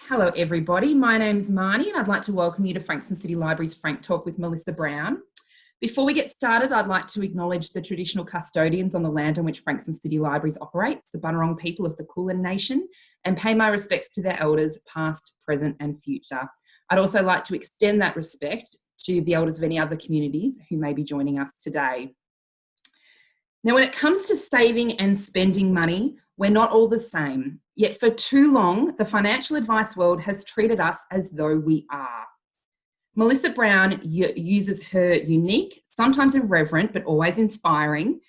Hello, everybody. My name's Marnie, and I'd like to welcome you to Frankston City Library's Frank Talk with Melissa Browne. Before we get started, I'd like to acknowledge the traditional custodians on the land on which Frankston City Libraries operates, the Bunurong people of the Kulin Nation, and pay my respects to their elders, past, present, and future. I'd also like to extend that respect to the elders of any other communities who may be joining us today. Now, when it comes to saving and spending money, we're not all the same. Yet for too long, the financial advice world has treated us as though we are. Melissa Browne uses her unique, sometimes irreverent, but always inspiring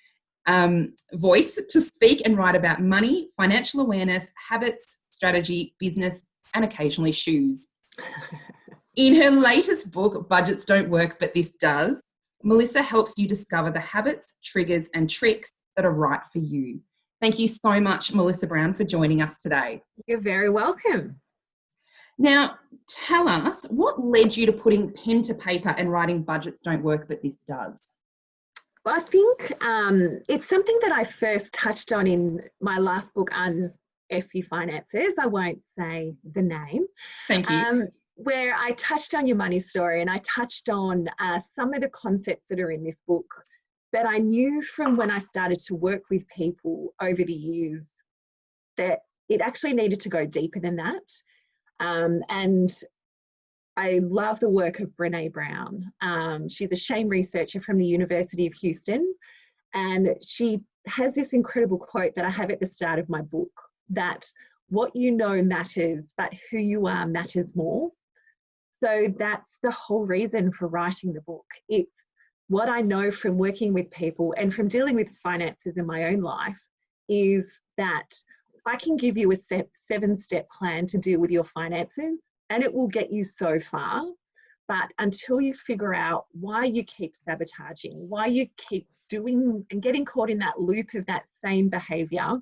voice to speak and write about money, financial awareness, habits, strategy, business, and occasionally shoes. In her latest book, Budgets Don't Work, But This Does, Melissa helps you discover the habits, triggers, and tricks that are right for you. Thank you so much, Melissa Browne, for joining us today. You're very welcome. Now, tell us, what led you to putting pen to paper and writing Budgets Don't Work, But This Does? Well, I think it's something that I first touched on in my last book on FU Finances. I won't say the name. Thank you. Where I touched on your money story, and I touched on some of the concepts that are in this book that I knew from when I started to work with people over the years that it actually needed to go deeper than that. And I love the work of Melissa Browne. She's a shame researcher from the University of Houston, and she has this incredible quote that I have at the start of my book, that what you know matters, but who you are matters more. So that's the whole reason for writing the book. It's what I know from working with people and from dealing with finances in my own life is that I can give you a seven-step plan to deal with your finances, and it will get you so far. But until you figure out why you keep sabotaging, why you keep doing and getting caught in that loop of that same behavior,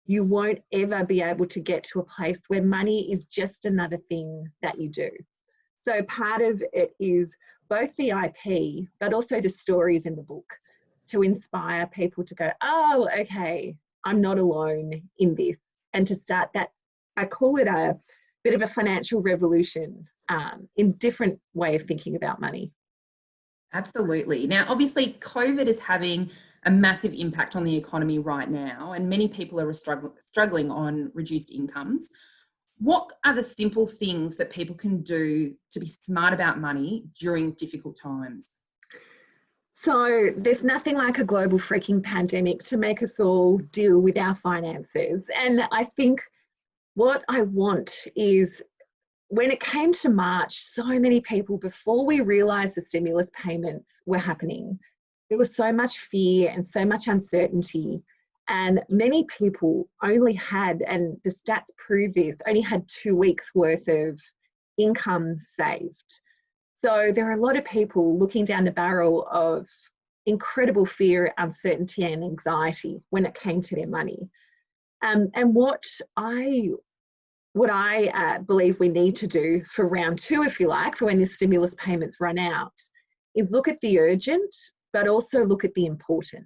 you won't ever be able to get to a place where money is just another thing that you do. So part of it is both the IP, but also the stories in the book to inspire people to go, oh, okay, I'm not alone in this. And to start that, I call it a bit of a financial revolution in different way of thinking about money. Absolutely. Now, obviously, COVID is having a massive impact on the economy right now, and many people are struggling on reduced incomes. What are the simple things that people can do to be smart about money during difficult times? So there's nothing like a global freaking pandemic to make us all deal with our finances. And I think what I want is, when it came to March, so many people, before we realised the stimulus payments were happening, there was so much fear and so much uncertainty. And many people only had, and the stats prove this, only had 2 weeks worth of income saved. So there are a lot of people looking down the barrel of incredible fear, uncertainty, and anxiety when it came to their money. And what I believe we need to do for round 2, if you like, for when the stimulus payments run out, is look at the urgent, but also look at the important.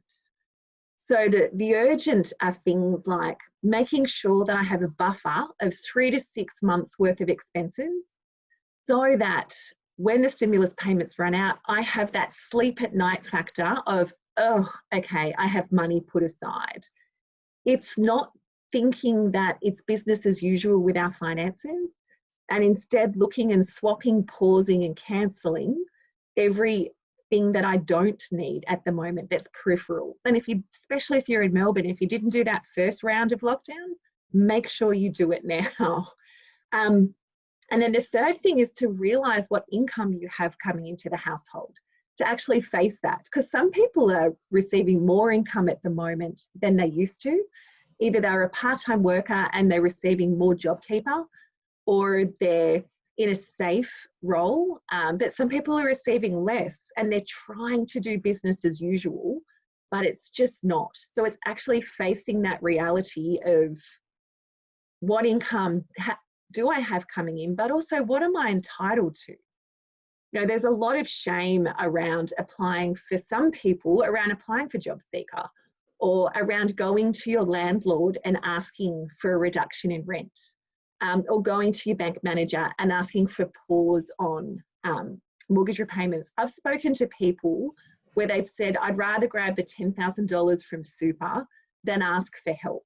So the urgent are things like making sure that I have a buffer of 3 to 6 months worth of expenses, so that when the stimulus payments run out, I have that sleep at night factor of, oh, okay, I have money put aside. It's not thinking that it's business as usual with our finances, and instead looking and swapping, pausing and cancelling everything that I don't need at the moment that's peripheral. And especially if you're in Melbourne, if you didn't do that first round of lockdown, make sure you do it now. And then the third thing is to realise what income you have coming into the household, to actually face that. Because some people are receiving more income at the moment than they used to. Either they're a part-time worker and they're receiving more JobKeeper, or they're in a safe role, but some people are receiving less and they're trying to do business as usual, but it's just not. So it's actually facing that reality of what income do I have coming in, but also what am I entitled to? You know, there's a lot of shame around applying for some people, around applying for JobSeeker, or around going to your landlord and asking for a reduction in rent. or going to your bank manager and asking for pause on mortgage repayments. I've spoken to people where they've said, I'd rather grab the $10,000 from super than ask for help.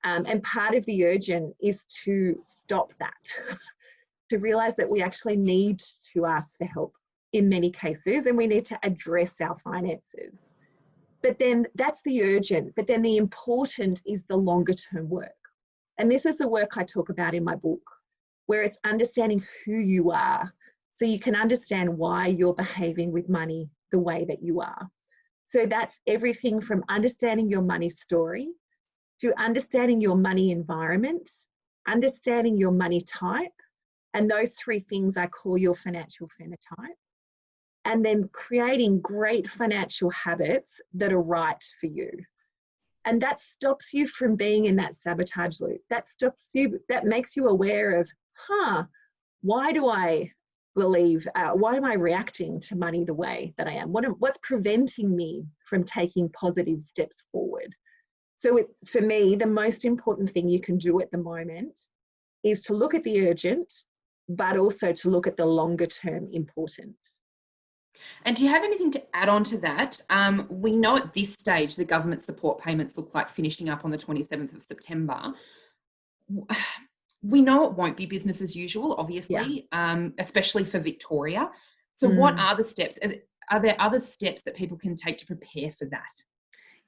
And part of the urgent is to stop that, to realise that we actually need to ask for help in many cases, and we need to address our finances. But then that's the urgent, but then the important is the longer term work. And this is the work I talk about in my book, where it's understanding who you are so you can understand why you're behaving with money the way that you are. So that's everything from understanding your money story to understanding your money environment, understanding your money type, and those three things I call your financial phenotype, and then creating great financial habits that are right for you. And that stops you from being in that sabotage loop. That stops you, that makes you aware of, why do I believe, why am I reacting to money the way that I am? What's preventing me from taking positive steps forward? So it's, for me, the most important thing you can do at the moment is to look at the urgent, but also to look at the longer term important. And do you have anything to add on to that? We know at this stage the government support payments look like finishing up on the 27th of September. We know it won't be business as usual, obviously, especially for Victoria. So what are the steps? Are there other steps that people can take to prepare for that?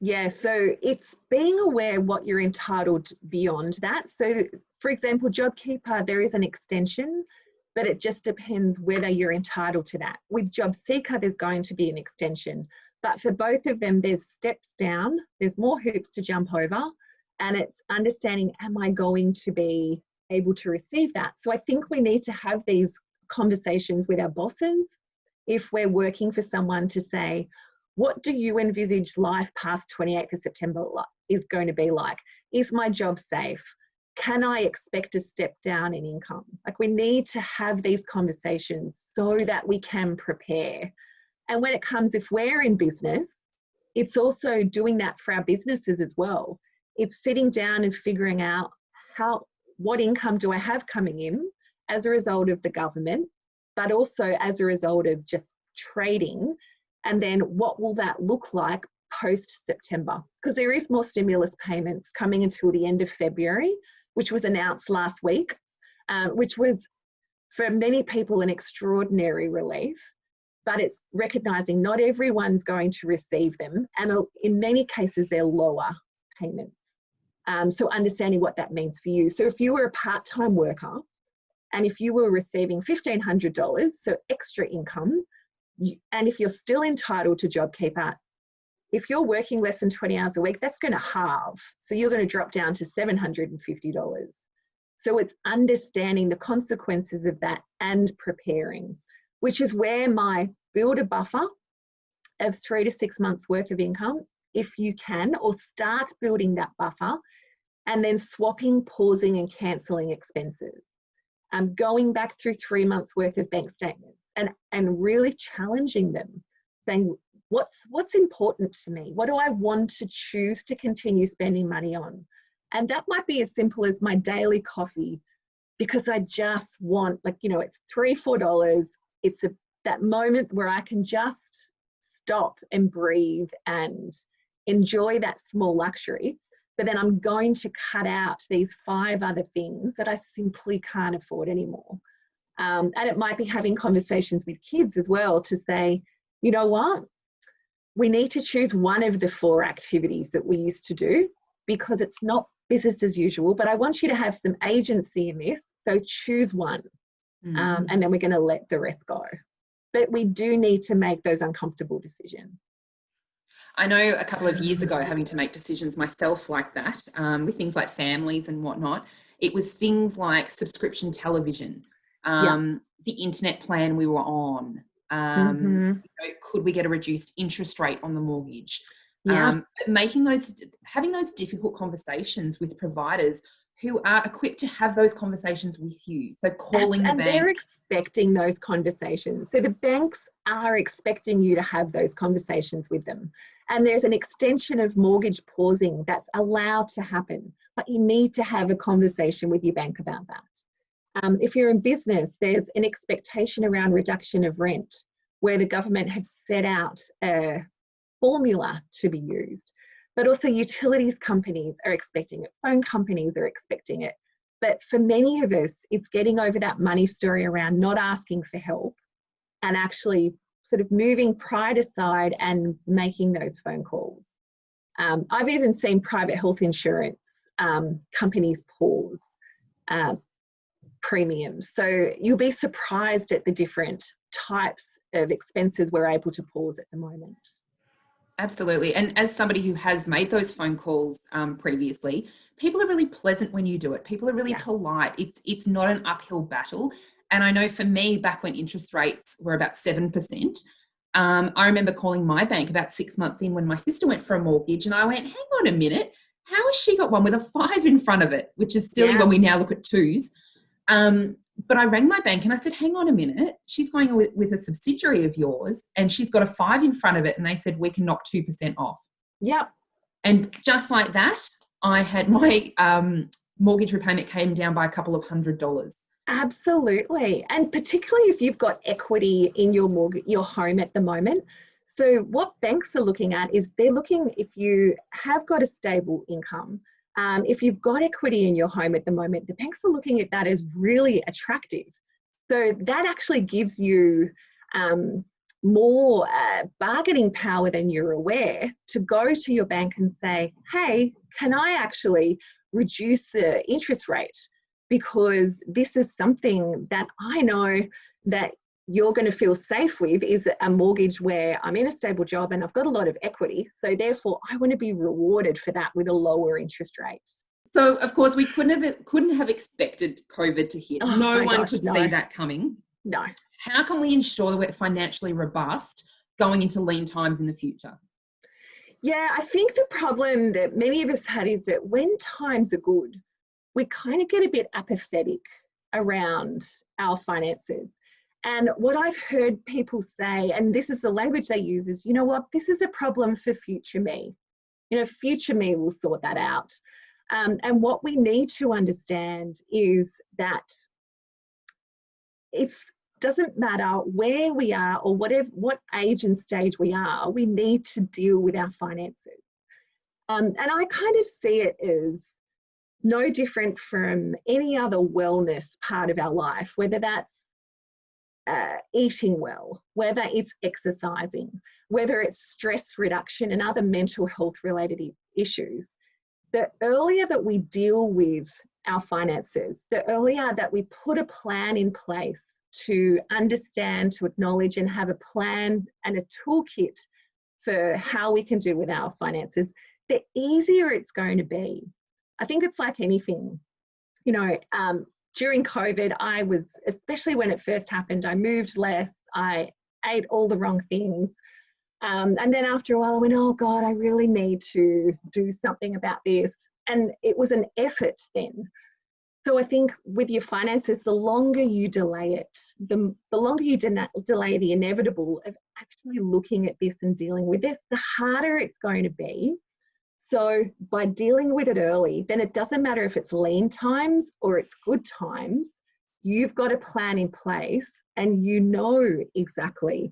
Yeah, so it's being aware what you're entitled beyond that. So, for example, JobKeeper, there is an extension, but it just depends whether you're entitled to that. With JobSeeker, there's going to be an extension. But for both of them, there's steps down, there's more hoops to jump over, and it's understanding, am I going to be able to receive that? So I think we need to have these conversations with our bosses if we're working for someone to say, what do you envisage life past 28th of September is going to be like? Is my job safe? Can I expect a step down in income? Like, we need to have these conversations so that we can prepare. And when it comes, if we're in business, it's also doing that for our businesses as well. It's sitting down and figuring out what income do I have coming in as a result of the government, but also as a result of just trading. And then what will that look like post-September? Because there is more stimulus payments coming until the end of February, which was announced last week, which was for many people an extraordinary relief, but it's recognising not everyone's going to receive them, and in many cases they're lower payments. So understanding what that means for you. So if you were a part-time worker and if you were receiving $1,500, so extra income, and if you're still entitled to JobKeeper, if you're working less than 20 hours a week, that's going to halve. So you're going to drop down to $750. So it's understanding the consequences of that and preparing, which is where my build a buffer of 3 to 6 months worth of income, if you can, or start building that buffer, and then swapping, pausing and cancelling expenses. Going back through 3 months worth of bank statements and really challenging them, saying, what's important to me? What do I want to choose to continue spending money on? And that might be as simple as my daily coffee, because I just want, like, you know, it's $3, $4. It's that moment where I can just stop and breathe and enjoy that small luxury. But then I'm going to cut out these 5 other things that I simply can't afford anymore. And it might be having conversations with kids as well to say, you know what? We need to choose one of the 4 activities that we used to do, because it's not business as usual, but I want you to have some agency in this. So choose one, and then we're going to let the rest go. But we do need to make those uncomfortable decisions. I know a couple of years ago, having to make decisions myself like that, with things like families and whatnot, it was things like subscription television, the internet plan we were on, you know, could we get a reduced interest rate on the mortgage? Having those difficult conversations with providers who are equipped to have those conversations with you. So calling the bank. And they're expecting those conversations. So the banks are expecting you to have those conversations with them. And there's an extension of mortgage pausing that's allowed to happen, but but you need to have a conversation with your bank about that. If you're in business, there's an expectation around reduction of rent where the government have set out a formula to be used, but also utilities companies are expecting it, phone companies are expecting it. But for many of us, it's getting over that money story around not asking for help and actually sort of moving pride aside and making those phone calls. I've even seen private health insurance companies pause premiums. So you'll be surprised at the different types of expenses we're able to pause at the moment. Absolutely. And as somebody who has made those phone calls previously, people are really pleasant when you do it. People are really polite. It's not an uphill battle. And I know for me, back when interest rates were about 7%, I remember calling my bank about 6 months in when my sister went for a mortgage, and I went, hang on a minute, how has she got one with a 5 in front of it, which is silly when we now look at 2s. But I rang my bank and I said, hang on a minute, she's going with a subsidiary of yours and she's got a 5 in front of it. And they said, we can knock 2% off. Yep. And just like that, I had my mortgage repayment came down by a couple of $100. Absolutely. And particularly if you've got equity in your mortgage, your home at the moment. So what banks are looking at is they're looking, if you have got a stable income, if you've got equity in your home at the moment, the banks are looking at that as really attractive. So that actually gives you more bargaining power than you're aware to go to your bank and say, hey, can I actually reduce the interest rate? Because this is something that I know that you're going to feel safe with, is a mortgage where I'm in a stable job and I've got a lot of equity. So therefore I want to be rewarded for that with a lower interest rate. So of course we couldn't have expected COVID to hit. No one could see that coming. No. How can we ensure that we're financially robust going into lean times in the future? Yeah, I think the problem that many of us had is that when times are good, we kind of get a bit apathetic around our finances. And what I've heard people say, and this is the language they use, is, you know what, this is a problem for future me. You know, future me will sort that out. And what we need to understand is that it doesn't matter where we are or what age and stage we are, we need to deal with our finances. And I kind of see it as no different from any other wellness part of our life, whether that's eating well, whether it's exercising, whether it's stress reduction and other mental health related issues. The earlier that we deal with our finances, the earlier that we put a plan in place to understand, to acknowledge and have a plan and a toolkit for how we can deal with our finances, the easier it's going to be. I think it's like anything, you know, during COVID, I was, especially when it first happened, I moved less, I ate all the wrong things. And then after a while I went, oh God, I really need to do something about this. And it was an effort then. So I think with your finances, the longer you delay it, the longer you delay the inevitable of actually looking at this and dealing with this, the harder it's going to be. So by dealing with it early, then it doesn't matter if it's lean times or it's good times, you've got a plan in place and you know exactly,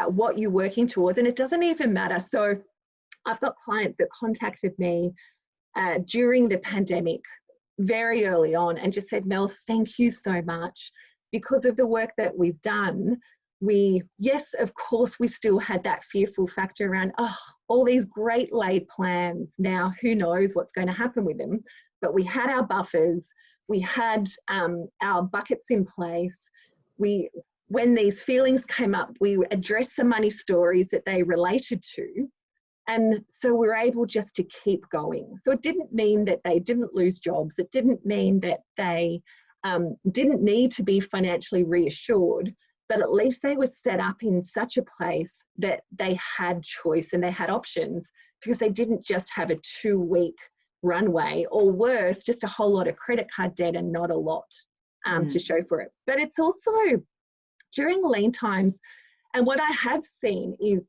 what you're working towards, and it doesn't even matter. So I've got clients that contacted me during the pandemic very early on and just said, Mel, thank you so much. Because of the work that we've done, yes, of course, we still had that fearful factor around, oh, all these great laid plans. Now, who knows what's going to happen with them? But we had our buffers, we had our buckets in place. When these feelings came up, we addressed the money stories that they related to. And so we're able just to keep going. So it didn't mean that they didn't lose jobs. It didn't mean that they didn't need to be financially reassured. But at least they were set up in such a place that they had choice and they had options, because they didn't just have a 2-week runway, or worse, just a whole lot of credit card debt and not a lot to show for it. But it's also during lean times, and what I have seen is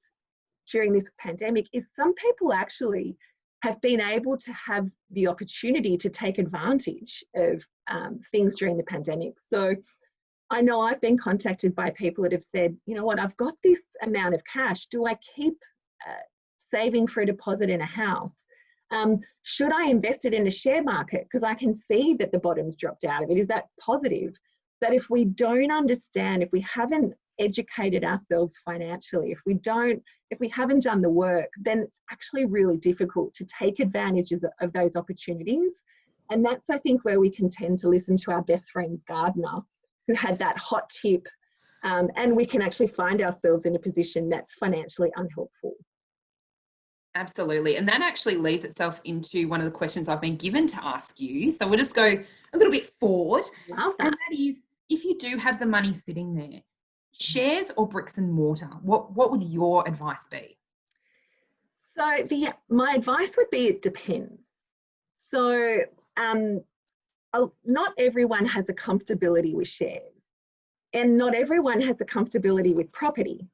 during this pandemic is some people actually have been able to have the opportunity to take advantage of things during the pandemic. So I know I've been contacted by people that have said, you know what, I've got this amount of cash. Do I keep saving for a deposit in a house? Should I invest it in the share market? Because I can see that the bottom's dropped out of it. Is that positive? That if we don't understand, if we haven't educated ourselves financially, if we haven't done the work, then it's actually really difficult to take advantages of those opportunities. And that's, I think, where we can tend to listen to our best friend Gardner, who had that hot tip, and we can actually find ourselves in a position that's financially unhelpful. Absolutely. And that actually leads itself into one of the questions I've been given to ask you. So we'll just go a little bit forward. Love that. And that is, if you do have the money sitting there, shares or bricks and mortar, what would your advice be? So my advice would be it depends. So not everyone has a comfortability with shares, and not everyone has a comfortability with property.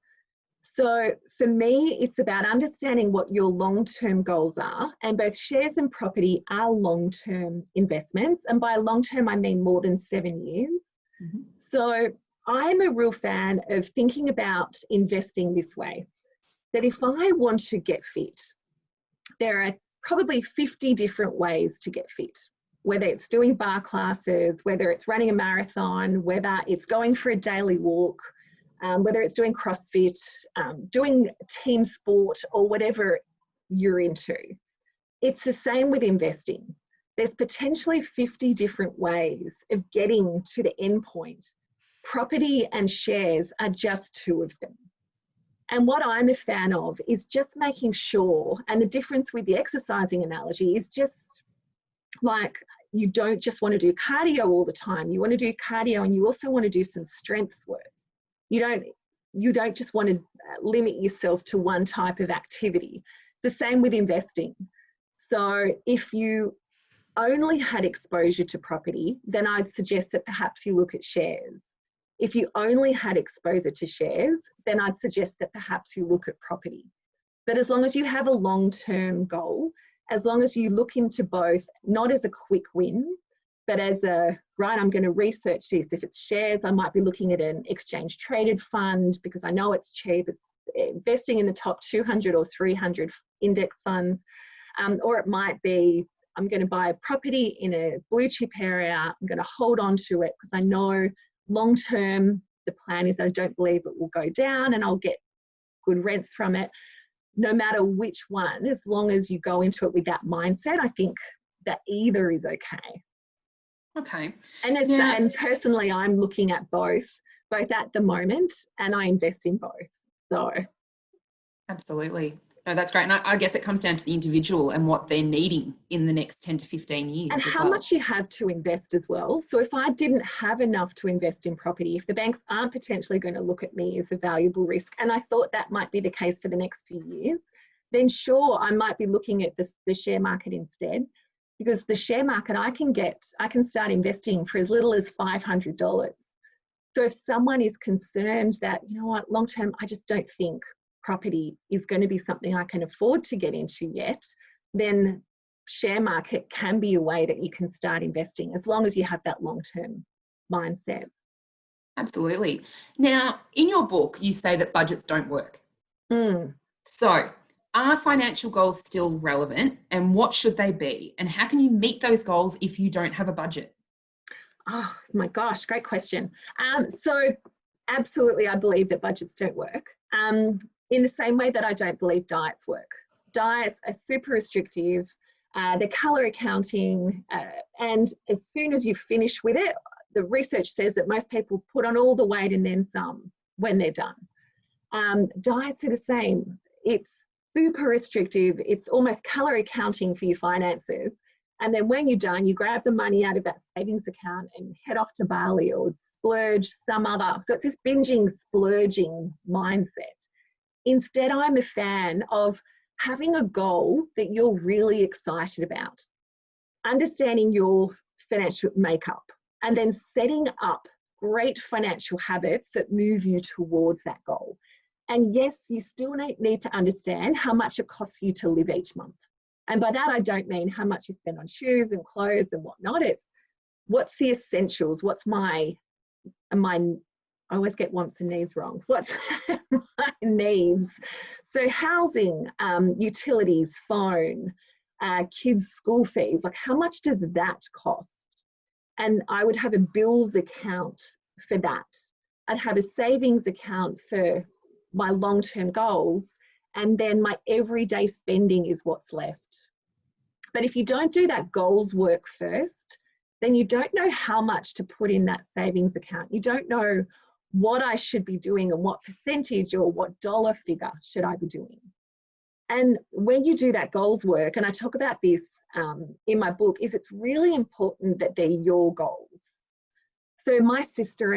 So for me, it's about understanding what your long-term goals are, and both shares and property are long-term investments. And by long-term, I mean more than 7 years. Mm-hmm. So I'm a real fan of thinking about investing this way, that if I want to get fit, there are probably 50 different ways to get fit, whether it's doing bar classes, whether it's running a marathon, whether it's going for a daily walk, whether it's doing CrossFit, doing team sport, or whatever you're into. It's the same with investing. There's potentially 50 different ways of getting to the end point. Property and shares are just 2 of them. And what I'm a fan of is just making sure, and the difference with the exercising analogy is just like, you don't just want to do cardio all the time. You want to do cardio, and you also want to do some strength work. You don't just want to limit yourself to one type of activity. It's the same with investing. So if you only had exposure to property, then I'd suggest that perhaps you look at shares. If you only had exposure to shares, then I'd suggest that perhaps you look at property. But as long as you have a long-term goal, as long as you look into both, not as a quick win, but as right, I'm going to research this. If it's shares, I might be looking at an exchange traded fund because I know it's cheap. It's investing in the top 200 or 300 index funds. Or it might be, I'm going to buy a property in a blue chip area. I'm going to hold on to it because I know long term, the plan is I don't believe it will go down and I'll get good rents from it. No matter which one, as long as you go into it with that mindset, I think that either is okay. Okay. And personally, I'm looking at both at the moment, and I invest in both. So absolutely. No, that's great. And I guess it comes down to the individual and what they're needing in the next 10 to 15 years. And how much you have to invest as well. So if I didn't have enough to invest in property, if the banks aren't potentially going to look at me as a valuable risk, and I thought that might be the case for the next few years, then sure, I might be looking at the share market instead. Because the share market, I can start investing for as little as $500. So if someone is concerned that, you know what, long term, I just don't think property is going to be something I can afford to get into yet, then share market can be a way that you can start investing as long as you have that long-term mindset. Absolutely. Now, in your book, you say that budgets don't work. So are financial goals still relevant, and what should they be? And how can you meet those goals if you don't have a budget? Oh my gosh, great question. So absolutely, I believe that budgets don't work. In the same way that I don't believe diets work. Diets are super restrictive, they're calorie counting, and as soon as you finish with it, the research says that most people put on all the weight and then some when they're done. Diets are the same. It's super restrictive. It's almost calorie counting for your finances. And then when you're done, you grab the money out of that savings account and head off to Bali or splurge some other. So it's this binging, splurging mindset. Instead, I'm a fan of having a goal that you're really excited about, understanding your financial makeup, and then setting up great financial habits that move you towards that goal. And yes, you still need to understand how much it costs you to live each month. And by that, I don't mean how much you spend on shoes and clothes and whatnot. It's what's the essentials? What's my, I always get wants and needs wrong. What's my needs? So housing, utilities, phone, kids' school fees, like how much does that cost? And I would have a bills account for that. I'd have a savings account for my long-term goals, and then my everyday spending is what's left. But if you don't do that goals work first, then you don't know how much to put in that savings account. You don't know what I should be doing and what percentage or what dollar figure should I be doing. And when you do that goals work, and I talk about this in my book, is it's really important that they're your goals. So my sister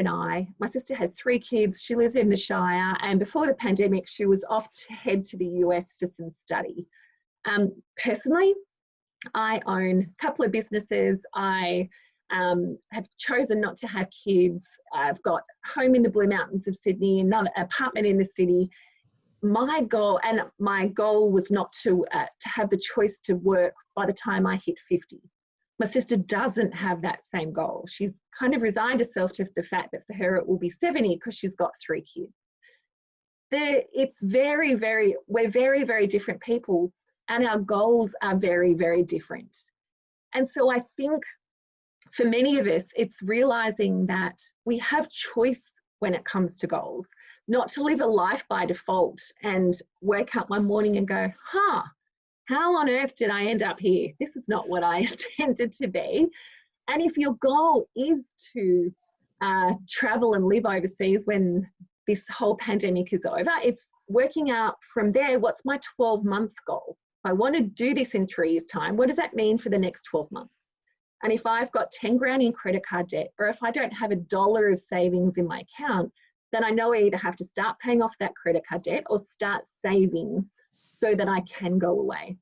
has 3 kids, she lives in the Shire, and before the pandemic, she was off to head to the US for some study. Personally, I own a couple of businesses. I have chosen not to have kids. I've got a home in the Blue Mountains of Sydney, another apartment in the city. My goal was not to have the choice to work by the time I hit 50. My sister doesn't have that same goal. She's kind of resigned herself to the fact that for her it will be 70 because she's got 3 kids. It's very, we're very, very different people, and our goals are very, very different. And so I think for many of us, it's realizing that we have choice when it comes to goals, not to live a life by default and wake up one morning and go, how on earth did I end up here? This is not what I intended to be. And if your goal is to travel and live overseas when this whole pandemic is over, it's working out from there, what's my 12-month goal? If I want to do this in 3 years' time, what does that mean for the next 12 months? And if I've got 10 grand in credit card debt, or if I don't have $1 of savings in my account, then I know I either have to start paying off that credit card debt or start saving so that I can go away.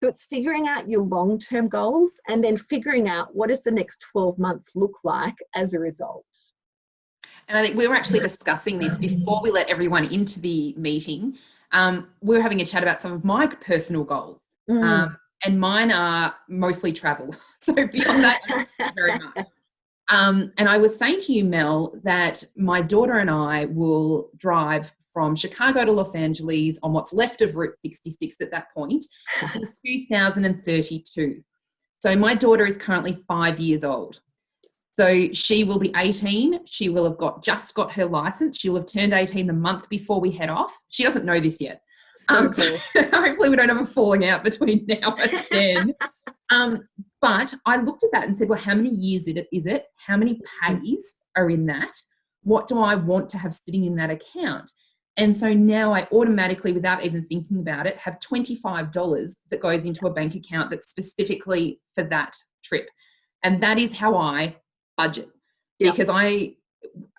So it's figuring out your long-term goals and then figuring out what does the next 12 months look like as a result. And I think we were actually discussing this before we let everyone into the meeting. We were having a chat about some of my personal goals. And mine are mostly travel. So beyond that, not very much. And I was saying to you, Mel, that my daughter and I will drive from Chicago to Los Angeles on what's left of Route 66 at that point in 2032. So my daughter is currently 5 years old. So she will be 18. She will have just got her license. She'll have turned 18 the month before we head off. She doesn't know this yet. So hopefully we don't have a falling out between now and then. But I looked at that and said, well, how many years is it? How many pays are in that? What do I want to have sitting in that account? And so now I automatically, without even thinking about it, have $25 that goes into a bank account that's specifically for that trip. And that is how I budget. Yep. Because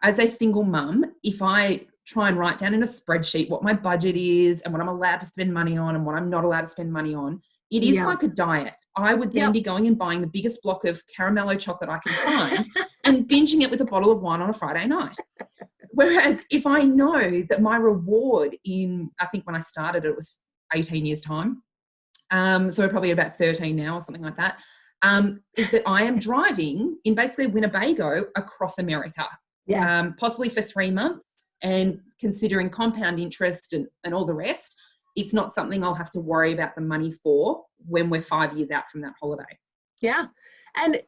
as a single mum, if I try and write down in a spreadsheet what my budget is and what I'm allowed to spend money on and what I'm not allowed to spend money on, it is like a diet. I would then be going and buying the biggest block of caramello chocolate I can find and binging it with a bottle of wine on a Friday night. Whereas if I know that my reward I think when I started, it was 18 years time. So we're probably about 13 now or something like that, is that I am driving in basically Winnebago across America, possibly for 3 months, and considering compound interest and all the rest, it's not something I'll have to worry about the money for when we're 5 years out from that holiday. Yeah. And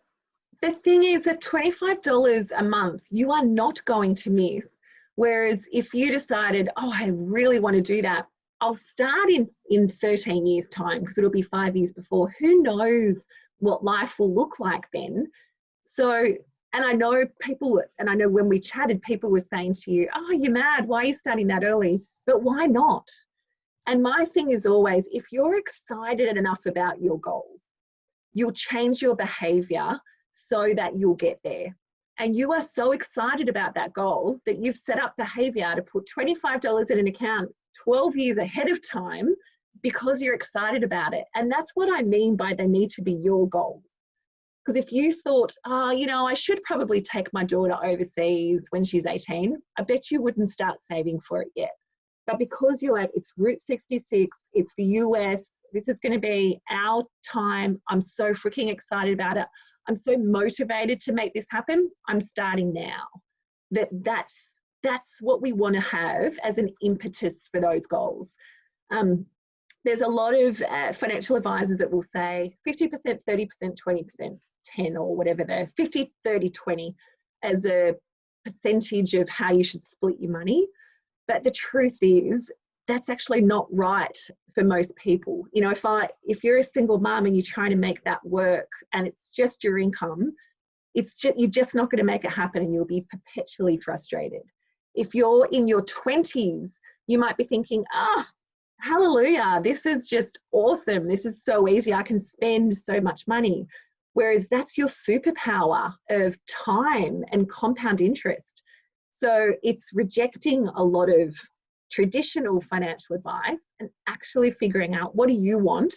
the thing is that $25 a month, you are not going to miss. Whereas if you decided, I really want to do that, I'll start in 13 years time because it'll be 5 years before. Who knows what life will look like then? So, and I know when we chatted, people were saying to you, you're mad. Why are you starting that early? But why not? And my thing is always, if you're excited enough about your goals, you'll change your behavior so that you'll get there. And you are so excited about that goal that you've set up behavior to put $25 in an account 12 years ahead of time because you're excited about it. And that's what I mean by they need to be your goals. Because if you thought, I should probably take my daughter overseas when she's 18, I bet you wouldn't start saving for it yet. But because you're like, it's Route 66, it's the US, This is going to be our time. I'm so freaking excited about it. I'm so motivated to make this happen. I'm starting now. That's what we want to have as an impetus for those goals. There's a lot of financial advisors that will say 50%, 30%, 20%, 10 or whatever, the 50, 30, 20 as a percentage of how you should split your money. But the truth is that's actually not right for most people. You know, if you're a single mum and you're trying to make that work and it's just your income, you're just not going to make it happen and you'll be perpetually frustrated. If you're in your 20s, you might be thinking, hallelujah, this is just awesome. This is so easy. I can spend so much money. Whereas that's your superpower of time and compound interest. So it's rejecting a lot of traditional financial advice and actually figuring out what do you want,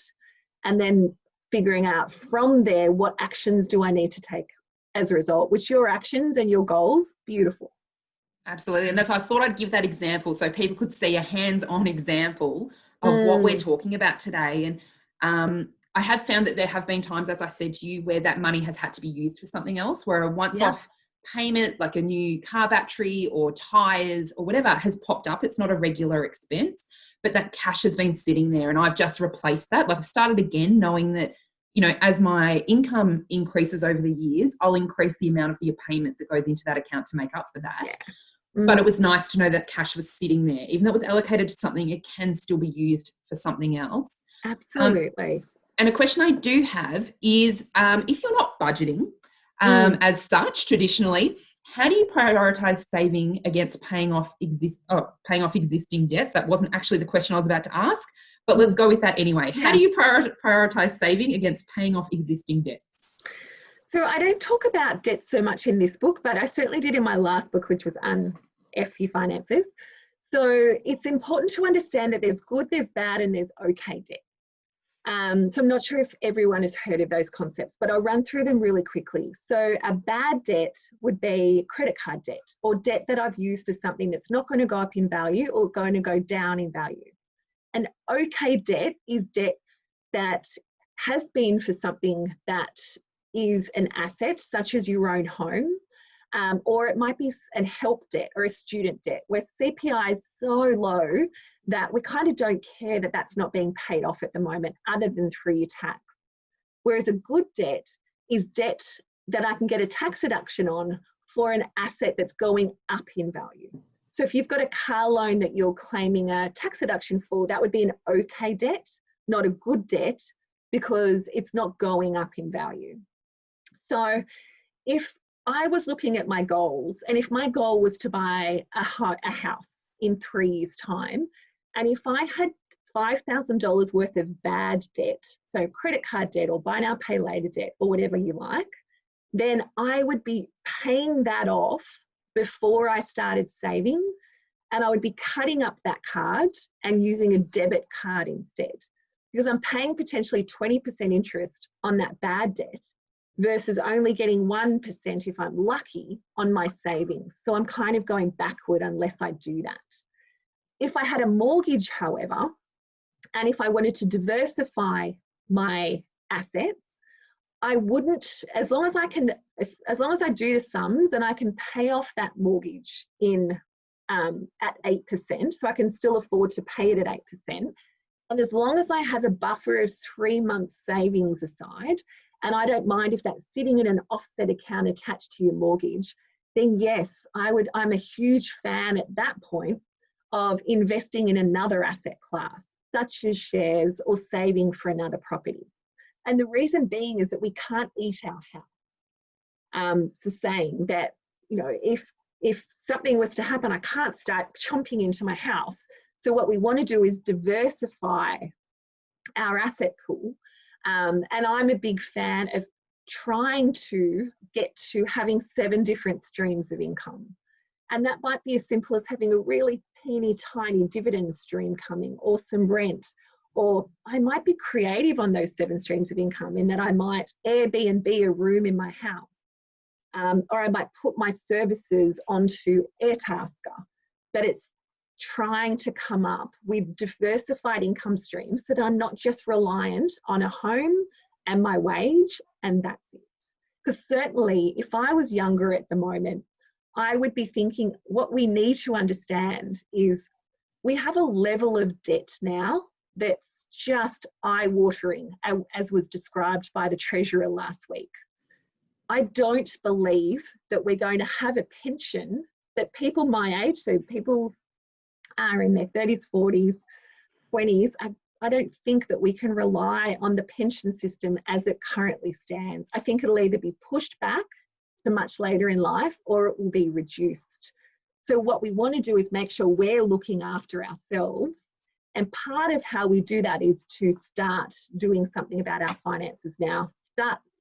and then figuring out from there what actions do I need to take as a result, which your actions and your goals, beautiful. Absolutely. And that's why I thought I'd give that example so people could see a hands-on example of what we're talking about today. And I have found that there have been times, as I said to you, where that money has had to be used for something else, where a once-off payment, like a new car battery or tires or whatever, has popped up. It's not a regular expense, but that cash has been sitting there and I've just replaced that. Like I've started again knowing that, you know, as my income increases over the years, I'll increase the amount of the payment that goes into that account to make up for that. Yeah. But it was nice to know that cash was sitting there. Even though it was allocated to something, it can still be used for something else. Absolutely. And a question I do have is, if you're not budgeting as such traditionally, how do you prioritize saving against paying off existing debts? That wasn't actually the question I was about to ask, but let's go with that anyway. How do you prioritize saving against paying off existing debts? So I don't talk about debt so much in this book, but I certainly did in my last book, which was F Your Finances. So it's important to understand that there's good, there's bad, and there's okay debt. So I'm not sure if everyone has heard of those concepts, but I'll run through them really quickly. So a bad debt would be credit card debt, or debt that I've used for something that's not going to go up in value or going to go down in value. An okay debt is debt that has been for something that is an asset, such as your own home, or it might be a help debt or a student debt, where CPI is so low that we kind of don't care that that's not being paid off at the moment, other than through your tax. Whereas a good debt is debt that I can get a tax deduction on for an asset that's going up in value. So if you've got a car loan that you're claiming a tax deduction for, that would be an okay debt, not a good debt, because it's not going up in value. So if I was looking at my goals, and if my goal was to buy a house in 3 years' time, and if I had $5,000 worth of bad debt, so credit card debt or buy now, pay later debt or whatever you like, then I would be paying that off before I started saving, and I would be cutting up that card and using a debit card instead, because I'm paying potentially 20% interest on that bad debt versus only getting 1% if I'm lucky on my savings. So I'm kind of going backward unless I do that. If I had a mortgage, however, and if I wanted to diversify my assets, I wouldn't, as long as I do the sums and I can pay off that mortgage at 8%, so I can still afford to pay it at 8%. And as long as I have a buffer of 3 months savings aside, and I don't mind if that's sitting in an offset account attached to your mortgage, then yes, I'm a huge fan at that point of investing in another asset class, such as shares or saving for another property. And the reason being is that we can't eat our house. So saying that, you know, if something was to happen, I can't start chomping into my house. So what we want to do is diversify our asset pool. And I'm a big fan of trying to get to having 7 different streams of income. And that might be as simple as having a really teeny tiny dividend stream coming, or some rent, or I might be creative on those 7 streams of income in that I might Airbnb a room in my house, or I might put my services onto Airtasker. But it's trying to come up with diversified income streams that are not just reliant on a home and my wage, and that's it. Because certainly if I was younger at the moment, I would be thinking what we need to understand is we have a level of debt now that's just eye-watering, as was described by the Treasurer last week. I don't believe that we're going to have a pension that people my age, so people are in their 30s, 40s, 20s, I don't think that we can rely on the pension system as it currently stands. I think it'll either be pushed back to much later in life or it will be reduced. So what we want to do is make sure we're looking after ourselves. And part of how we do that is to start doing something about our finances now,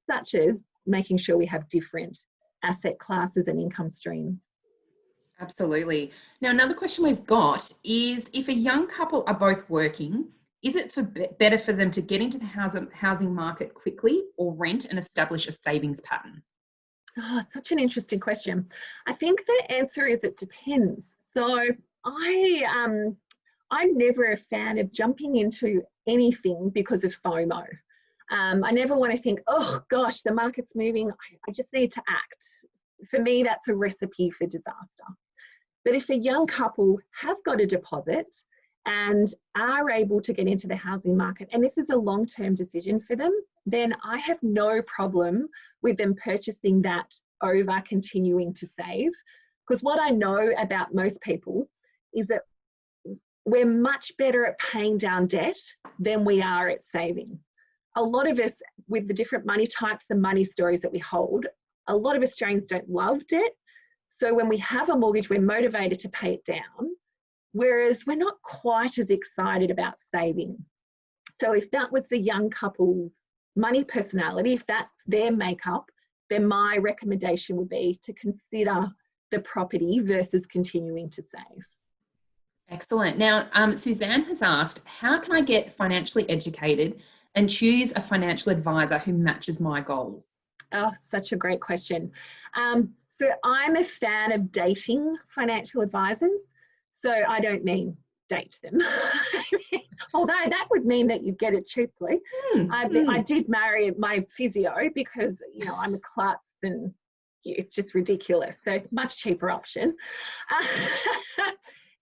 such as making sure we have different asset classes and income streams. Absolutely. Now, another question we've got is, if a young couple are both working, is it better for them to get into the housing market quickly or rent and establish a savings pattern? Oh, it's such an interesting question. I think the answer is it depends. So I'm never a fan of jumping into anything because of FOMO. I never want to think, oh gosh, the market's moving, I just need to act. For me, that's a recipe for disaster. But if a young couple have got a deposit and are able to get into the housing market, and this is a long-term decision for them, then I have no problem with them purchasing that over continuing to save. Because what I know about most people is that we're much better at paying down debt than we are at saving. A lot of us, with the different money types and money stories that we hold, a lot of Australians don't love debt. So when we have a mortgage, we're motivated to pay it down, whereas we're not quite as excited about saving. So if that was the young couple's money personality, if that's their makeup, then my recommendation would be to consider the property versus continuing to save. Excellent. Now, Suzanne has asked, how can I get financially educated and choose a financial advisor who matches my goals? Oh, such a great question. So I'm a fan of dating financial advisors. So I don't mean date them. Although that would mean that you get it cheaply. I did marry my physio because, you know, I'm a klutz and it's just ridiculous. So it's a much cheaper option.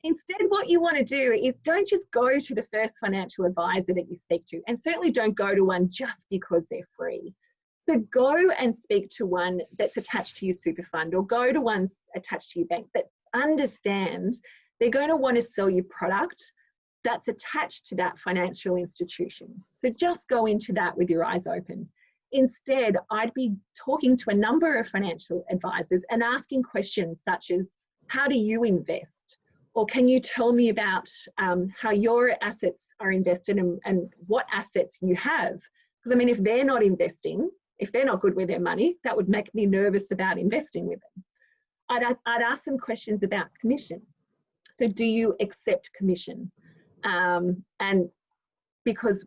Instead, what you want to do is don't just go to the first financial advisor that you speak to, and certainly don't go to one just because they're free. So go and speak to one that's attached to your super fund, or go to one attached to your bank that understands they're going to want to sell you product that's attached to that financial institution. So just go into that with your eyes open. Instead, I'd be talking to a number of financial advisors and asking questions such as, how do you invest? Or can you tell me about how your assets are invested and what assets you have? Because I mean, if they're not investing, if they're not good with their money, that would make me nervous about investing with them. I'd ask them questions about commission. So do you accept commission? And because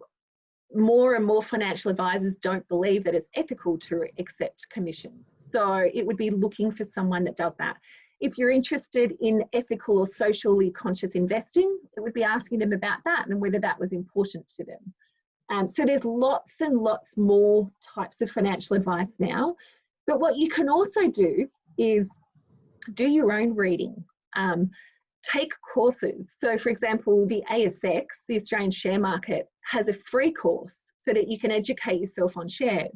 more and more financial advisors don't believe that it's ethical to accept commissions. So it would be looking for someone that does that. If you're interested in ethical or socially conscious investing, it would be asking them about that and whether that was important to them. So there's lots and lots more types of financial advice now. But what you can also do is do your own reading. Take courses. So for example, the ASX, the Australian share market, has a free course so that you can educate yourself on shares.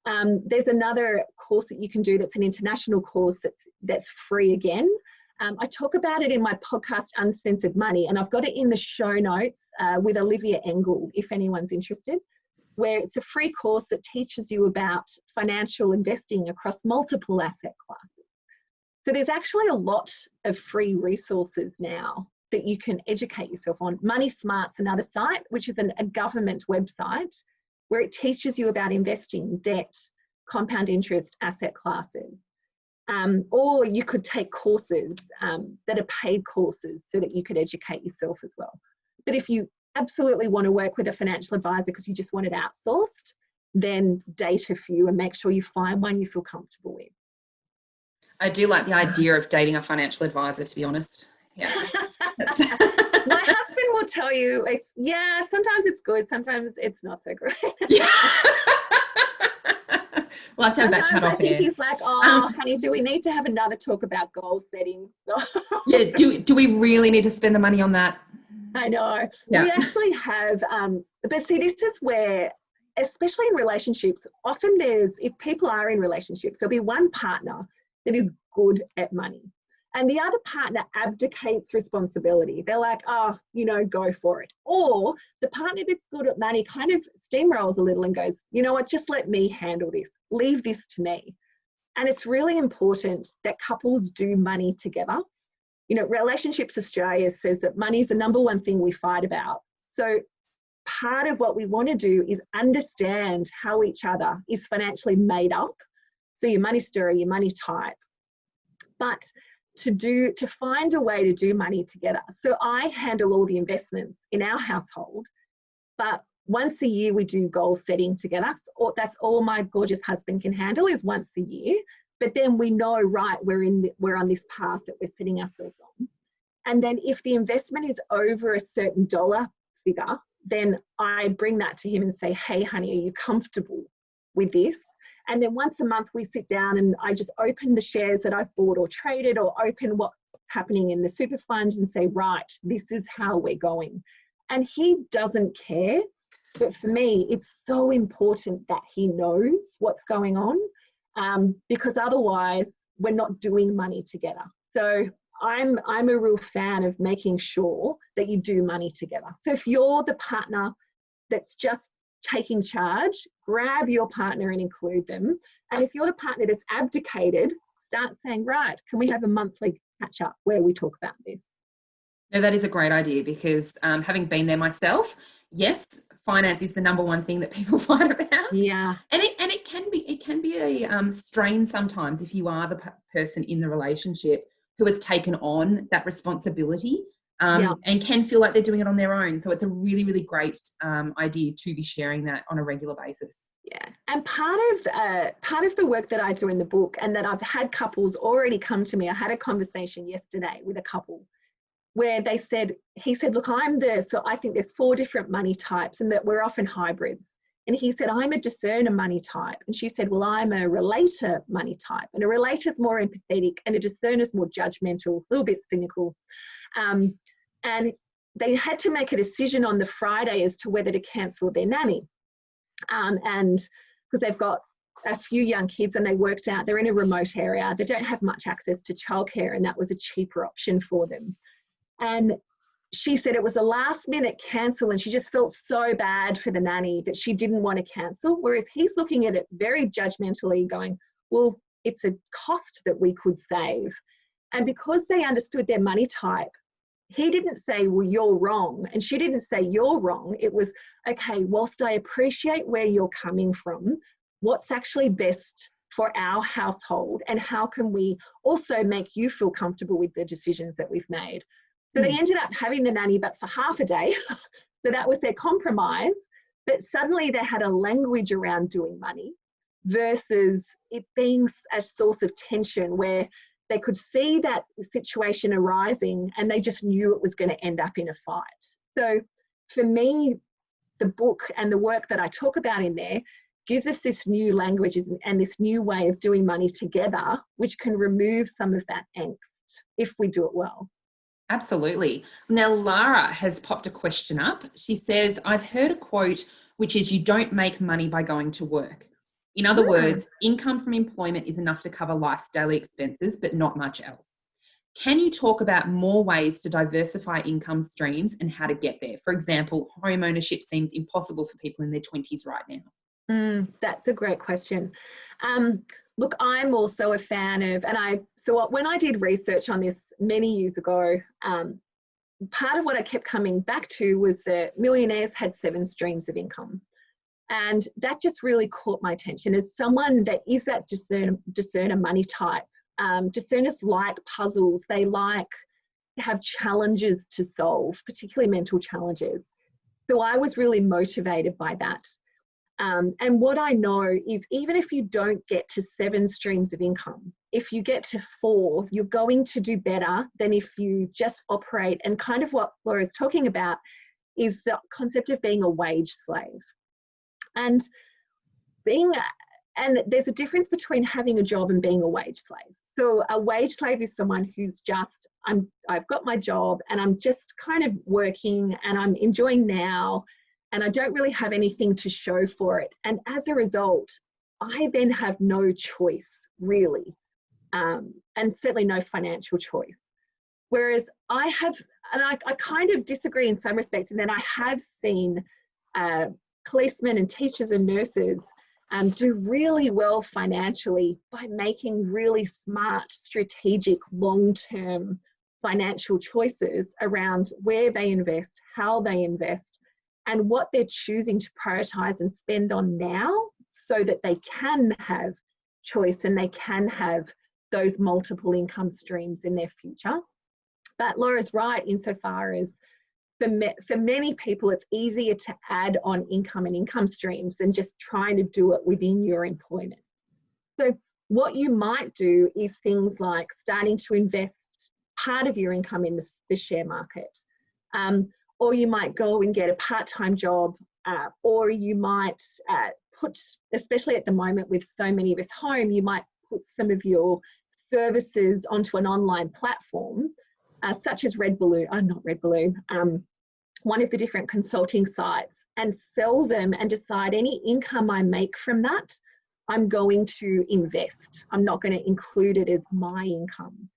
There's another course that you can do that's an international course that's free again. I talk about it in my podcast, Uncensored Money, and I've got it in the show notes with Olivia Engel, if anyone's interested, where it's a free course that teaches you about financial investing across multiple asset classes. So there's actually a lot of free resources now that you can educate yourself on. Money Smart's another site, which is a government website where it teaches you about investing, debt, compound interest, asset classes. Or you could take courses that are paid courses so that you could educate yourself as well. But if you absolutely want to work with a financial advisor because you just want it outsourced, then date a few and make sure you find one you feel comfortable with. I do like the idea of dating a financial advisor, to be honest. Yeah. My husband will tell you, sometimes it's good, sometimes it's not so great. Yeah. We'll have to have that Sometimes chat I off think air. he's like, oh, honey, do we need to have another talk about goal setting? Yeah. Do we really need to spend the money on that? I know. Yeah. We actually have, but see, this is where, especially in relationships, often if people are in relationships, there'll be one partner that is good at money and the other partner abdicates responsibility. They're like, oh, go for it. Or the partner that's good at money kind of steamrolls a little and goes, you know what, just let me handle this. Leave this to me. And it's really important that couples do money together. Relationships Australia says that money is the number one thing we fight about. So part of what we want to do is understand how each other is financially made up. So your money story, your money type, but to find a way to do money together. So I handle all the investments in our household, but once a year we do goal setting together. So that's all my gorgeous husband can handle is once a year. But then we know, right, we're on this path that we're setting ourselves on. And then if the investment is over a certain dollar figure, then I bring that to him and say, hey, honey, are you comfortable with this? And then once a month we sit down and I just open the shares that I've bought or traded or open what's happening in the super fund and say, right, this is how we're going. And he doesn't care. But for me, it's so important that he knows what's going on because otherwise we're not doing money together. So I'm a real fan of making sure that you do money together. So if you're the partner that's just taking charge, grab your partner and include them. And if you're the partner that's abdicated, start saying, right, can we have a monthly catch up where we talk about this? No, that is a great idea because having been there myself, yes, finance is the number one thing that people fight about. Yeah. And it can be a strain sometimes if you are the person in the relationship who has taken on that responsibility and can feel like they're doing it on their own. So it's a really, really great idea to be sharing that on a regular basis. Yeah, and part of the work that I do in the book, and that I've had couples already come to me. I had a conversation yesterday with a couple where he said, look, so I think there's 4 different money types and that we're often hybrids. And he said, I'm a discerner money type. And she said, well, I'm a relator money type. And a relator is more empathetic and a discerner is more judgmental, a little bit cynical. And they had to make a decision on the Friday as to whether to cancel their nanny. And because they've got a few young kids and they worked out they're in a remote area, they don't have much access to childcare, and that was a cheaper option for them. And she said it was a last minute cancel and she just felt so bad for the nanny that she didn't want to cancel, whereas he's looking at it very judgmentally going, well, it's a cost that we could save. And because they understood their money type, he didn't say, well, you're wrong, and she didn't say you're wrong. It was, okay, whilst I appreciate where you're coming from, what's actually best for our household and how can we also make you feel comfortable with the decisions that we've made? So they ended up having the nanny but for half a day. So that was their compromise. But suddenly they had a language around doing money versus it being a source of tension where they could see that situation arising and they just knew it was going to end up in a fight. So for me, the book and the work that I talk about in there gives us this new language and this new way of doing money together, which can remove some of that angst if we do it well. Absolutely. Now, Lara has popped a question up. She says, I've heard a quote, which is, you don't make money by going to work. In other words, income from employment is enough to cover life's daily expenses, but not much else. Can you talk about more ways to diversify income streams and how to get there? For example, home ownership seems impossible for people in their 20s right now. That's a great question. Look, I'm also a fan of, when I did research on this many years ago, part of what I kept coming back to was that millionaires had 7 streams of income. And that just really caught my attention as someone that is that discerner money type. Discerners like puzzles. They like to have challenges to solve, particularly mental challenges. So I was really motivated by that. And what I know is even if you don't get to 7 streams of income, if you get to 4, you're going to do better than if you just operate. And kind of what Laura's talking about is the concept of being a wage slave. And there's a difference between having a job and being a wage slave. So a wage slave is someone who's just, I've got my job and I'm just kind of working and I'm enjoying now and I don't really have anything to show for it. And as a result, I then have no choice really, and certainly no financial choice. Whereas I have, and I kind of disagree in some respects, and then I have seen policemen and teachers and nurses do really well financially by making really smart, strategic, long-term financial choices around where they invest, how they invest, and what they're choosing to prioritize and spend on now so that they can have choice and they can have those multiple income streams in their future. But Laura's right insofar as for many people, it's easier to add on income and income streams than just trying to do it within your employment. So what you might do is things like starting to invest part of your income in the share market, or you might go and get a part-time job, or you might put, especially at the moment with so many of us home, you might put some of your services onto an online platform, such as one of the different consulting sites, and sell them and decide any income I make from that, I'm going to invest. I'm not going to include it as my income.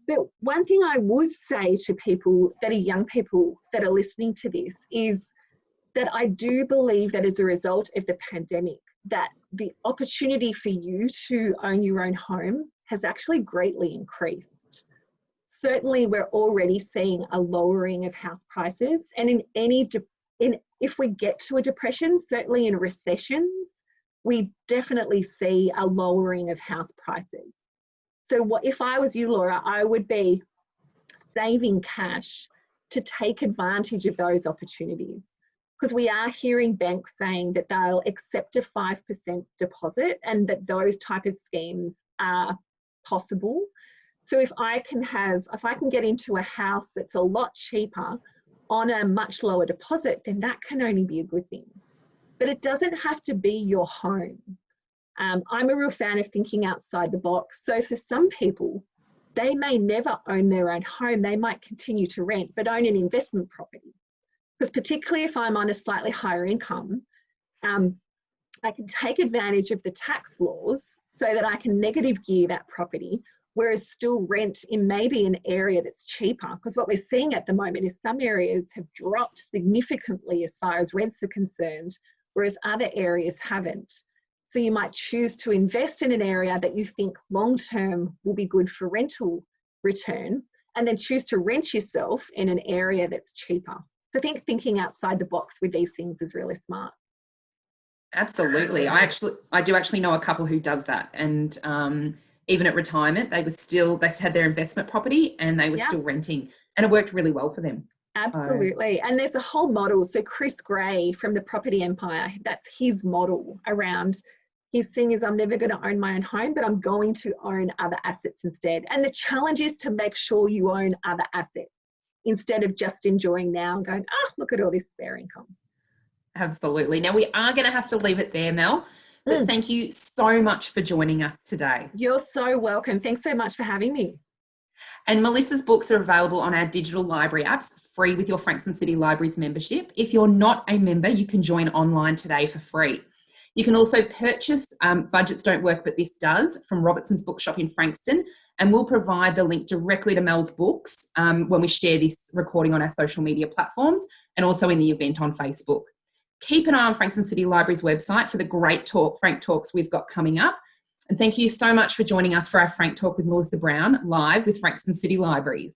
But one thing I would say to people that are young people that are listening to this is that I do believe that as a result of the pandemic, that the opportunity for you to own your own home has actually greatly increased. Certainly, we're already seeing a lowering of house prices, and if we get to a depression, certainly in recessions, we definitely see a lowering of house prices. So if I was you, Laura, I would be saving cash to take advantage of those opportunities, because we are hearing banks saying that they'll accept a 5% deposit and that those type of schemes are possible. So if I can get into a house that's a lot cheaper on a much lower deposit, then that can only be a good thing. But it doesn't have to be your home. I'm a real fan of thinking outside the box. So for some people, they may never own their own home. They might continue to rent, but own an investment property. Because particularly if I'm on a slightly higher income, I can take advantage of the tax laws so that I can negative gear that property, whereas still rent in maybe an area that's cheaper. Because what we're seeing at the moment is some areas have dropped significantly as far as rents are concerned, whereas other areas haven't. So you might choose to invest in an area that you think long-term will be good for rental return, and then choose to rent yourself in an area that's cheaper. So I think thinking outside the box with these things is really smart. Absolutely. I do actually know a couple who does that, and even at retirement, they had their investment property and they were still renting, and it worked really well for them. Absolutely. And there's a whole model. So Chris Gray from the Property Empire, that's his model around. His thing is, I'm never going to own my own home, but I'm going to own other assets instead. And the challenge is to make sure you own other assets instead of just enjoying now and going, look at all this spare income. Absolutely. Now we are going to have to leave it there, Mel, but thank you so much for joining us today. You're so welcome. Thanks so much for having me. And Melissa's books are available on our digital library apps, free with your Frankston City Libraries membership. If you're not a member, you can join online today for free. You can also purchase Budgets Don't Work But This Does from Robertson's Bookshop in Frankston, and we'll provide the link directly to Mel's books when we share this recording on our social media platforms and also in the event on Facebook. Keep an eye on Frankston City Library's website for the great Frank Talks we've got coming up. And thank you so much for joining us for our Frank Talk with Melissa Browne live with Frankston City Libraries.